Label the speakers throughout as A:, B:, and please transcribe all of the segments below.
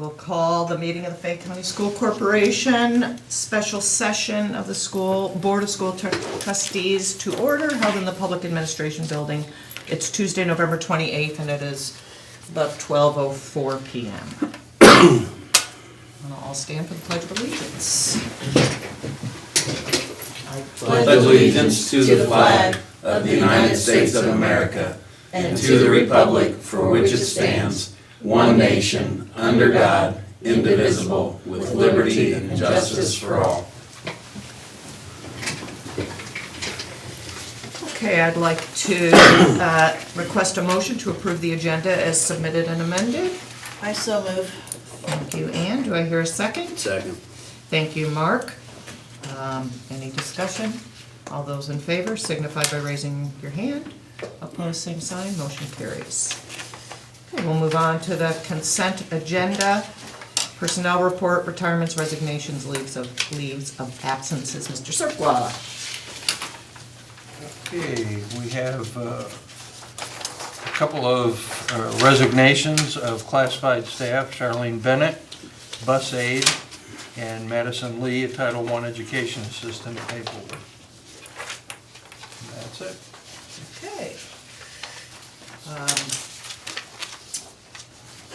A: will call the meeting of the Fayette County School Corporation special session of the school Board of School Trustees to order, held in the Public Administration Building. It's Tuesday, November 28th, and it is about 12:04 p.m. And I'll all stand for the Pledge of Allegiance.
B: I pledge allegiance to the flag of the United States of America and to the republic for which it stands, one nation, under God, indivisible, with liberty and justice for all.
A: Okay, I'd like to request a motion to approve the agenda as submitted and amended.
C: I so move.
A: Thank you, Ann. Do I hear a second?
B: Second.
A: Thank you, Mark. Any discussion? All those in favor signify by raising your hand. Opposed, same sign. Motion carries. Okay, we'll move on to the consent agenda. Personnel report, retirements, resignations, leaves of absences. Mr. Serkla.
D: Okay, we have a couple of resignations of classified staff. Charlene Bennett, bus aide, and Madison Lee, a Title I education assistant at Maplewood. And that's it.
A: Okay.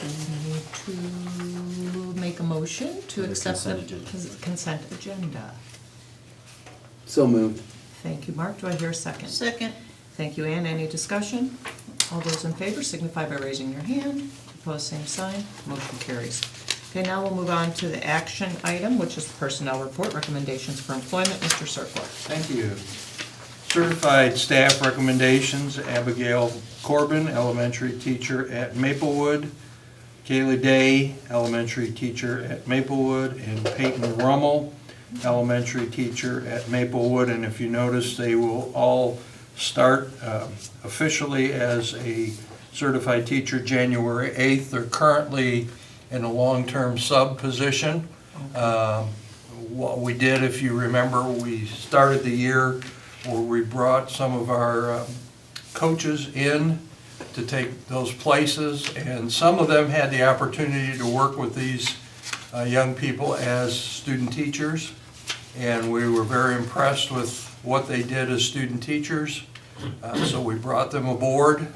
A: We need to make a motion to accept the consent agenda.
B: So moved.
A: Thank you, Mark. Do I hear a second?
C: Second.
A: Thank you, Ann. Any discussion? All those in favor signify by raising your hand. Opposed, same sign. Motion carries. Okay, now we'll move on to the action item, which is the personnel report, recommendations for employment. Mr. Serkla.
D: Thank you. Certified staff recommendations: Abigail Corbin, elementary teacher at Maplewood; Kaylee Day, elementary teacher at Maplewood; and Peyton Rummel, elementary teacher at Maplewood. And if you notice, they will all start officially as a certified teacher January 8th. They're currently in a long-term sub position. What we did, if you remember, we started the year where we brought some of our coaches in to take those places, and some of them had the opportunity to work with these young people as student teachers, and we were very impressed with what they did as student teachers, so we brought them aboard.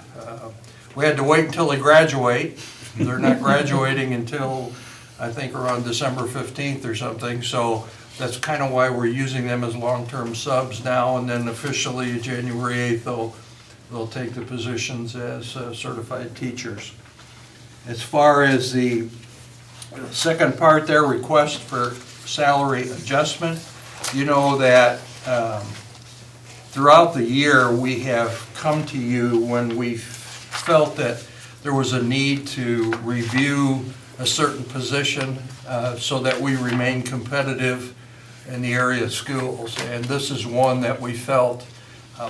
D: We had to wait until they graduate. They're not graduating until, I think, around December 15th or something, so that's kind of why we're using them as long-term subs now, and then officially January 8th they'll take the positions as certified teachers. As far as the second part there, request for salary adjustment, you know that throughout the year we have come to you when we felt that there was a need to review a certain position so that we remain competitive in the area of schools. And this is one that we felt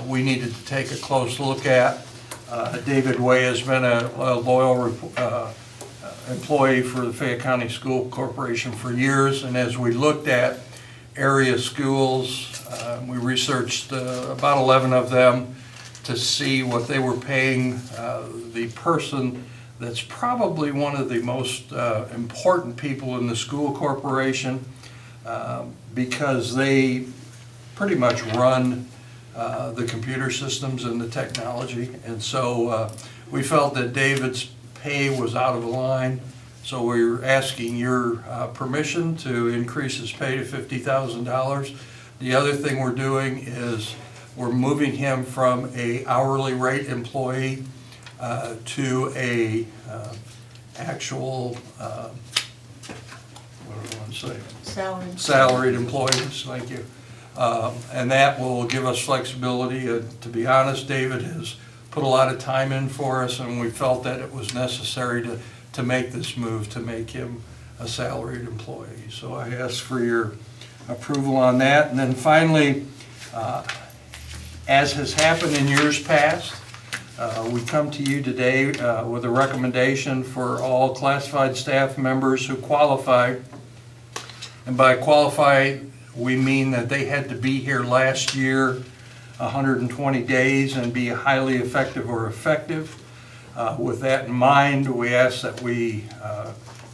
D: we needed to take a close look at. David Way has been a loyal employee for the Fayette County School Corporation for years, and as we looked at area schools, we researched about 11 of them to see what they were paying the person that's probably one of the most important people in the school corporation, because they pretty much run the computer systems and the technology. And so we felt that David's pay was out of line, so we're asking your permission to increase his pay to $50,000. The other thing we're doing is we're moving him from a hourly rate employee to a actual, what do I want to say? Salaried employees, thank you. And that will give us flexibility. To be honest, David has put a lot of time in for us, and we felt that it was necessary to make this move, to make him a salaried employee. So I ask for your approval on that. And then finally, as has happened in years past, we come to you today with a recommendation for all classified staff members who qualify. And by qualify, we mean that they had to be here last year 120 days and be highly effective or effective. With that in mind, we ask that we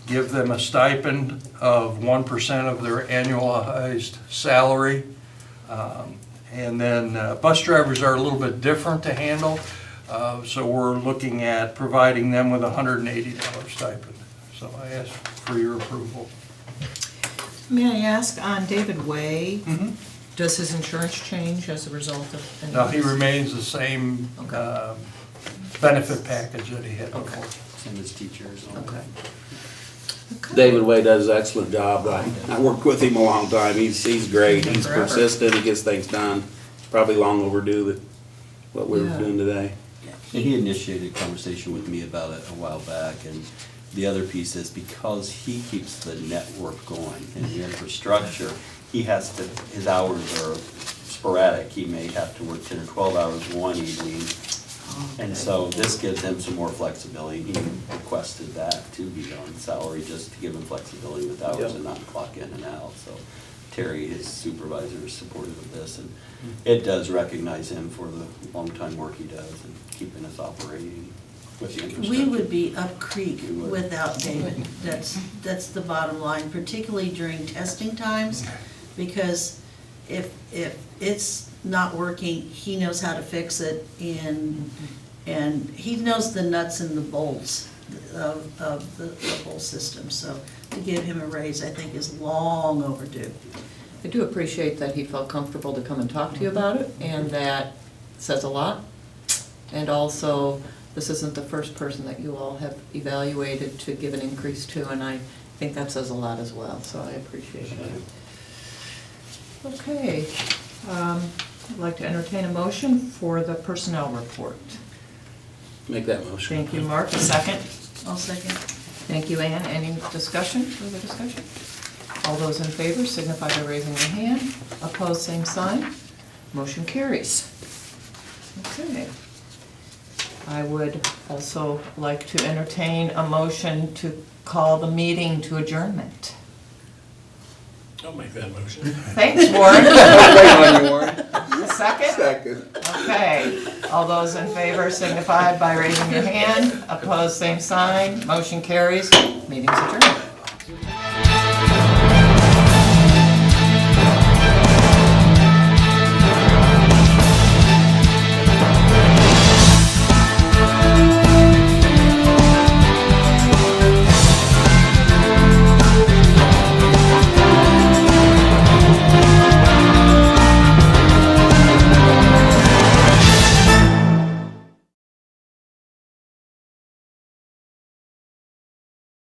D: give them a stipend of 1% of their annualized salary. And then bus drivers are a little bit different to handle, so we're looking at providing them with a $180 stipend. So I ask for your approval.
A: May I ask, on David Way, does his insurance change as a result of any
D: Now,
A: of
D: he
A: this?
D: remains the same
A: Okay.
D: benefit package that he had
A: Okay.
D: before.
B: Same as teachers.
A: Okay. Okay.
C: David Way does an excellent job. I worked with him a long time. He's great. He's
A: Forever.
C: persistent. He gets things done. It's probably long overdue that what we're
A: Yeah.
C: doing today.
B: And he initiated a conversation with me about it a while back, and the other piece is because he keeps the network going and the infrastructure, he has to, his hours are sporadic. He may have to work 10 or 12 hours one evening. And so this gives him some more flexibility. He requested that to be on salary, just to give him flexibility with hours
C: Yep.
B: and not clock in and out. So Terry, his supervisor, is supportive of this, and it does recognize him for the long time work he does and keeping us operating with the infrastructure.
E: We would be up creek
B: We would.
E: without David. That's the bottom line, particularly during testing times, because if it's not working, he knows how to fix it, and he knows the nuts and the bolts of the whole system. So to give him a raise, I think, is long overdue.
A: I do appreciate that he felt comfortable to come and talk to you about it, and that says a lot. And also, this isn't the first person that you all have evaluated to give an increase to, and I think that says a lot as well, so I appreciate that. Okay, I'd like to entertain a motion for the personnel report.
C: Make that motion.
A: Thank you, Mark. A second?
E: I'll second.
A: Thank you, Ann. Any discussion, further discussion? All those in favor signify by raising your hand. Opposed, same sign. Motion carries. Okay. I would also like to entertain a motion to call the meeting to adjournment.
F: I'll make that motion.
A: Thanks, Warren.
C: Wait on you, Warren.
A: Second?
C: Second.
A: Okay. All those in favor signify by raising your hand. Opposed, same sign. Motion carries. Meeting's adjourned.